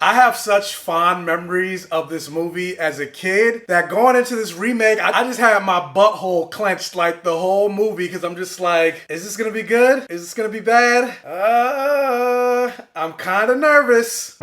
I have such fond memories of this movie as a kid that going into this remake, I just had my butthole clenched like the whole movie because I'm just like, is this gonna be good? Is this gonna be bad? I'm kind of nervous.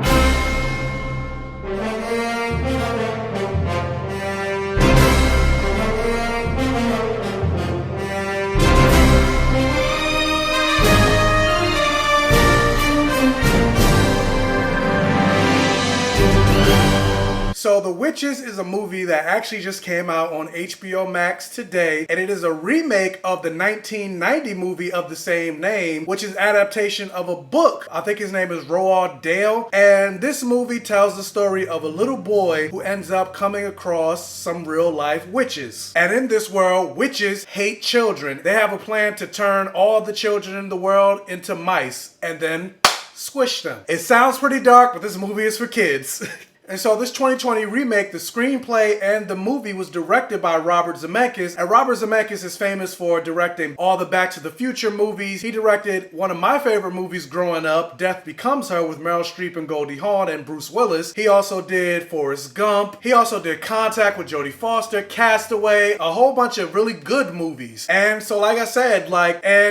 So The Witches is a movie that actually just came out on HBO Max today, and it is a remake of the 1990 movie of the same name, which is adaptation of a book. I think his name is Roald Dahl, and this movie tells the story of a little boy who ends up coming across some real life witches. And in this world, witches hate children. They have a plan to turn all the children in the world into mice and then squish them. It sounds pretty dark, but this movie is for kids. And so this 2020 remake, the screenplay and the movie was directed by Robert Zemeckis. And Robert Zemeckis is famous for directing all the Back to the Future movies. He directed one of my favorite movies growing up, Death Becomes Her, with Meryl Streep and Goldie Hawn and Bruce Willis. He also did Forrest Gump. He also did Contact with Jodie Foster, Castaway, a whole bunch of really good movies. And so like I said,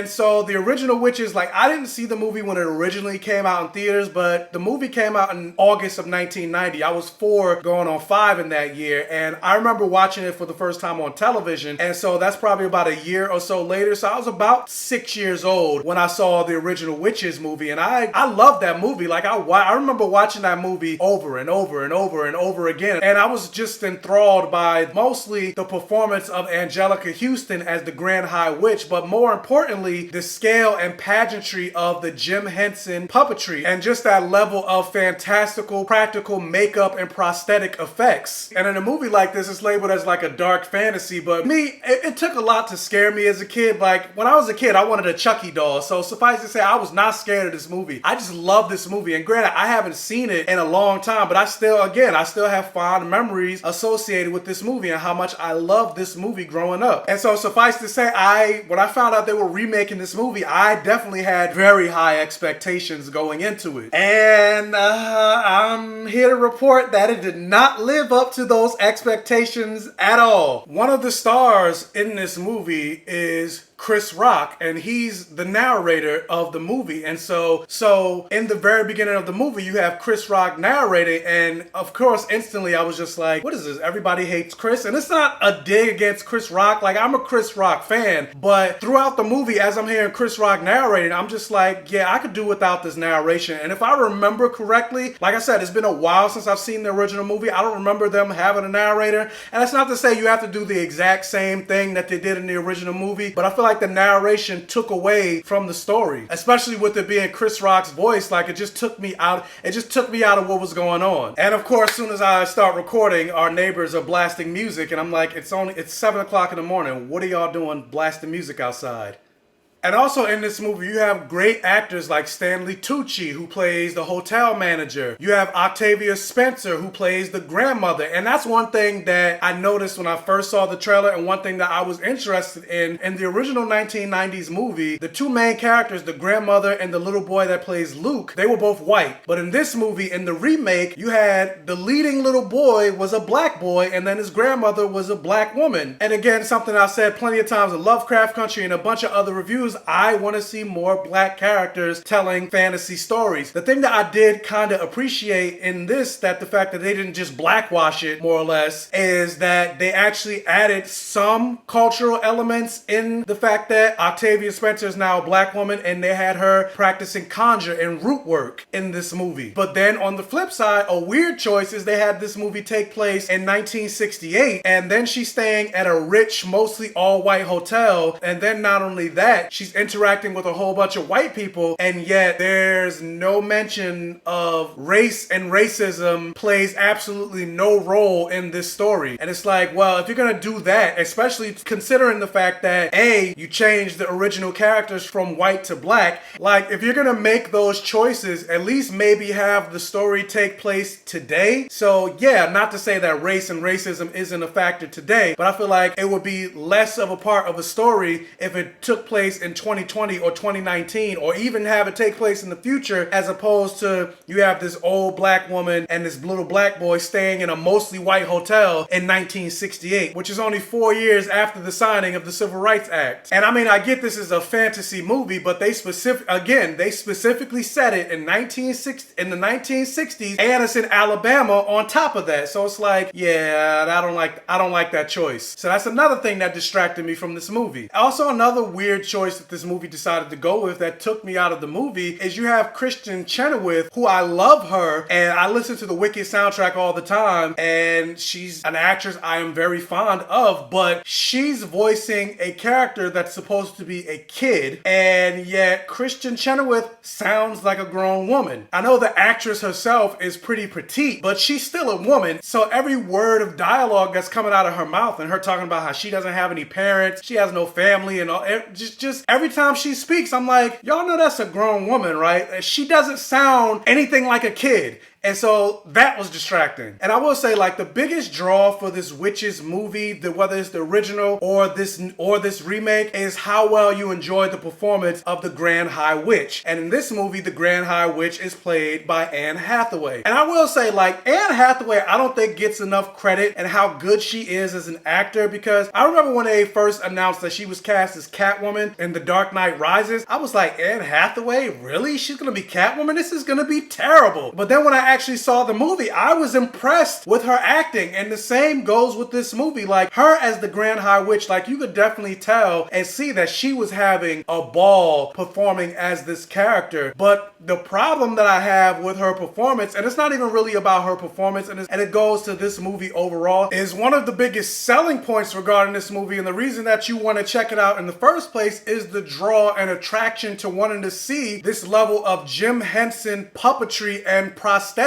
so the original Witches, I didn't see the movie when it originally came out in theaters, but the movie came out in August of 1990. I was 4 going on 5 in that year, and I remember watching it for the first time on television, and so that's probably about a year or so later. So I was about 6 years old when I saw the original Witches movie, and I loved that movie. I remember watching that movie over and over and over and over again, and I was just enthralled by mostly the performance of Angelica Houston as the Grand High Witch, but more importantly, the scale and pageantry of the Jim Henson puppetry, and just that level of fantastical practical makeup and prosthetic effects. And in a movie like this, it's labeled as a dark fantasy, but it took a lot to scare me as a kid. When I was a kid, I wanted a Chucky doll, so suffice to say, I was not scared of this movie. I just love this movie, and granted, I haven't seen it in a long time, but I still have fond memories associated with this movie and how much I loved this movie growing up. And so suffice to say, when I found out they were remaking this movie, I definitely had very high expectations going into it. And I'm here to report that it did not live up to those expectations at all. One of the stars in this movie is Chris Rock, and he's the narrator of the movie. And so in the very beginning of the movie, you have Chris Rock narrating, and of course instantly I was just like, what is this? Everybody hates Chris. And it's not a dig against Chris Rock. I'm a Chris Rock fan, but throughout the movie, as I'm hearing Chris Rock narrating, I'm just like, yeah, I could do without this narration. And if I remember correctly, like I said, it's been a while since I've seen the original movie. I don't remember them having a narrator, and that's not to say you have to do the exact same thing that they did in the original movie, but I feel like the narration took away from the story, especially with it being Chris Rock's voice. It just took me out of what was going on. And of course, as soon as I start recording, our neighbors are blasting music, and I'm like, it's 7 o'clock in the morning. What are y'all doing blasting music outside? And also in this movie, you have great actors like Stanley Tucci, who plays the hotel manager. You have Octavia Spencer, who plays the grandmother. And that's one thing that I noticed when I first saw the trailer, and one thing that I was interested in. In the original 1990s movie, the two main characters, the grandmother and the little boy that plays Luke, they were both white. But in this movie, in the remake, you had the leading little boy was a black boy, and then his grandmother was a black woman. And again, something I said plenty of times in Lovecraft Country and a bunch of other reviews, I want to see more black characters telling fantasy stories. The thing that I did kind of appreciate in this, that the fact that they didn't just blackwash it, more or less, is that they actually added some cultural elements in the fact that Octavia Spencer is now a black woman, and they had her practicing conjure and root work in this movie. But then on the flip side, a weird choice is they had this movie take place in 1968, and then she's staying at a rich, mostly all-white hotel, and then not only that, she's interacting with a whole bunch of white people, and yet there's no mention of race, and racism plays absolutely no role in this story. And it's like, well, if you're gonna do that, especially considering the fact that you changed the original characters from white to black, if you're gonna make those choices, at least maybe have the story take place today. So yeah, not to say that race and racism isn't a factor today, but I feel like it would be less of a part of a story if it took place in in 2020 or 2019, or even have it take place in the future, as opposed to you have this old black woman and this little black boy staying in a mostly white hotel in 1968, which is only 4 years after the signing of the Civil Rights Act. And I mean, I get this is a fantasy movie, but they specifically said it in the 1960s, and it's in Alabama on top of that. So it's like, yeah, I don't like that choice. So that's another thing that distracted me from this movie. Also, another weird choice that this movie decided to go with that took me out of the movie is you have Kristen Chenoweth, who I love her, and I listen to the Wicked soundtrack all the time, and she's an actress I am very fond of, but she's voicing a character that's supposed to be a kid, and yet Kristen Chenoweth sounds like a grown woman. I know the actress herself is pretty petite, but she's still a woman, so every word of dialogue that's coming out of her mouth and her talking about how she doesn't have any parents, she has no family, and all, just every time she speaks, I'm like, y'all know that's a grown woman, right? She doesn't sound anything like a kid. And so that was distracting. And I will say, like, the biggest draw for this Witches movie, whether it's the original or this remake, is how well you enjoyed the performance of the Grand High Witch. And in this movie, the Grand High Witch is played by Anne Hathaway. And I will say, like, Anne Hathaway, I don't think gets enough credit and how good she is as an actor, because I remember when they first announced that she was cast as Catwoman in The Dark Knight Rises, I was like, Anne Hathaway? Really? She's gonna be Catwoman? This is gonna be terrible. But then when I actually saw the movie, I was impressed with her acting, and the same goes with this movie. Like, her as the Grand High Witch, like, you could definitely tell and see that she was having a ball performing as this character. But the problem that I have with her performance, and it's not even really about her performance, and it goes to this movie overall, is one of the biggest selling points regarding this movie, and the reason that you want to check it out in the first place is the draw and attraction to wanting to see this level of Jim Henson puppetry and prosthetics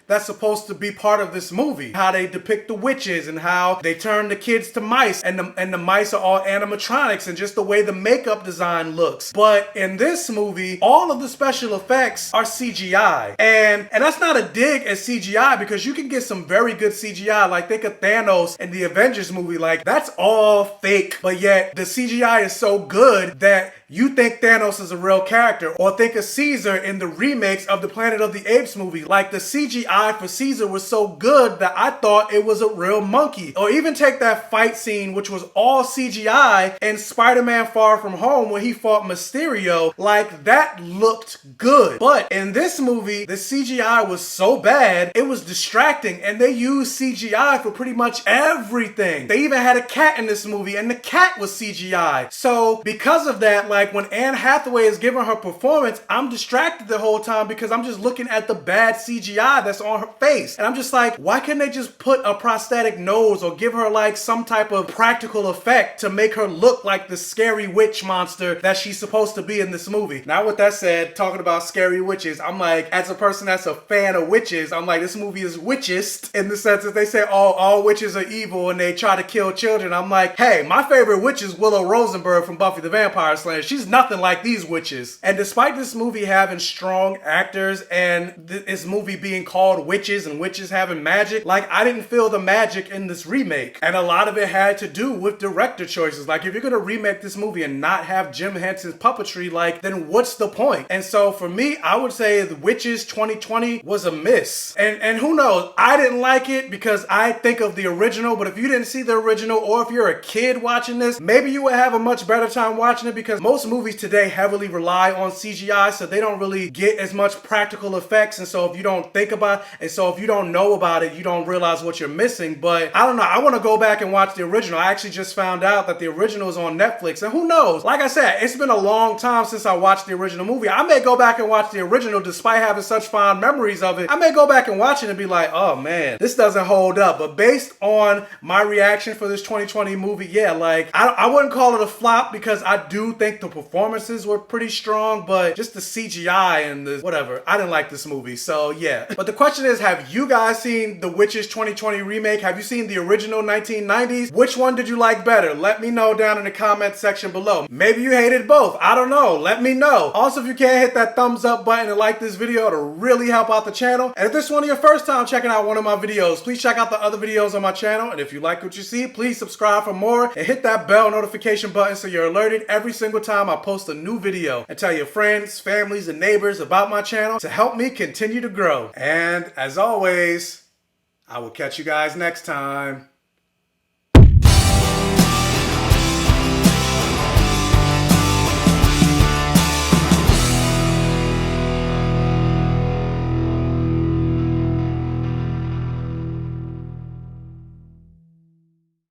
that's supposed to be part of this movie. How they depict the witches and how they turn the kids to mice, and the mice are all animatronics, and just the way the makeup design looks. But in this movie, all of the special effects are CGI. And that's not a dig at CGI, because you can get some very good CGI. Like, think of Thanos in the Avengers movie. Like, that's all fake, but yet the CGI is so good that you think Thanos is a real character. Or think of Caesar in the remakes of the Planet of the Apes movie. Like, the CGI for Caesar was so good that I thought it was a real monkey. Or even take that fight scene, which was all CGI, in Spider-Man Far From Home when he fought Mysterio. Like, that looked good. But in this movie, the CGI was so bad, it was distracting, and they used CGI for pretty much everything. They even had a cat in this movie, and the cat was CGI. So because of that, like, when Anne Hathaway is giving her performance, I'm distracted the whole time because I'm just looking at the bad CGI that's on her face. And I'm just like, why can't they just put a prosthetic nose or give her like some type of practical effect to make her look like the scary witch monster that she's supposed to be in this movie? Now, with that said, talking about scary witches, I'm like, as a person that's a fan of witches, I'm like, this movie is witchist in the sense that they say, oh, all witches are evil and they try to kill children. I'm like, hey, my favorite witch is Willow Rosenberg from Buffy the Vampire Slayer. She's nothing like these witches. And despite this movie having strong actors and this movie being called Witches and witches having magic, like, I didn't feel the magic in this remake. And a lot of it had to do with director choices. Like, if you're gonna remake this movie and not have Jim Henson's puppetry, like, then what's the point? And so for me, I would say the Witches 2020 was a miss. And who knows? I didn't like it because I think of the original, but if you didn't see the original, or if you're a kid watching this, maybe you would have a much better time watching it, because most movies today heavily rely on CGI, so they don't really get as much practical effects. And so if you don't think about it, and so if you don't know about it, you don't realize what you're missing. But I don't know, I want to go back and watch the original. I actually just found out that the original is on Netflix, and who knows? Like I said, it's been a long time since I watched the original movie. I may go back and watch the original despite having such fond memories of it. I may go back and watch it and be like, oh man, this doesn't hold up. But based on my reaction for this 2020 movie, yeah, like, I wouldn't call it a flop, because I do think the performances were pretty strong, but just the CGI and the whatever, I didn't like this movie. So yeah. But the question question is, have you guys seen The Witches 2020 remake? Have you seen the original 1990s? Which one did you like better? Let me know down in the comment section below. Maybe you hated both. I don't know. Let me know. Also, if you can, hit that thumbs up button and like this video. It'll really help out the channel. And if this is one of your first time checking out one of my videos, please check out the other videos on my channel. And if you like what you see, please subscribe for more and hit that bell notification button so you're alerted every single time I post a new video. And tell your friends, families, and neighbors about my channel to help me continue to grow. And as always, I will catch you guys next time.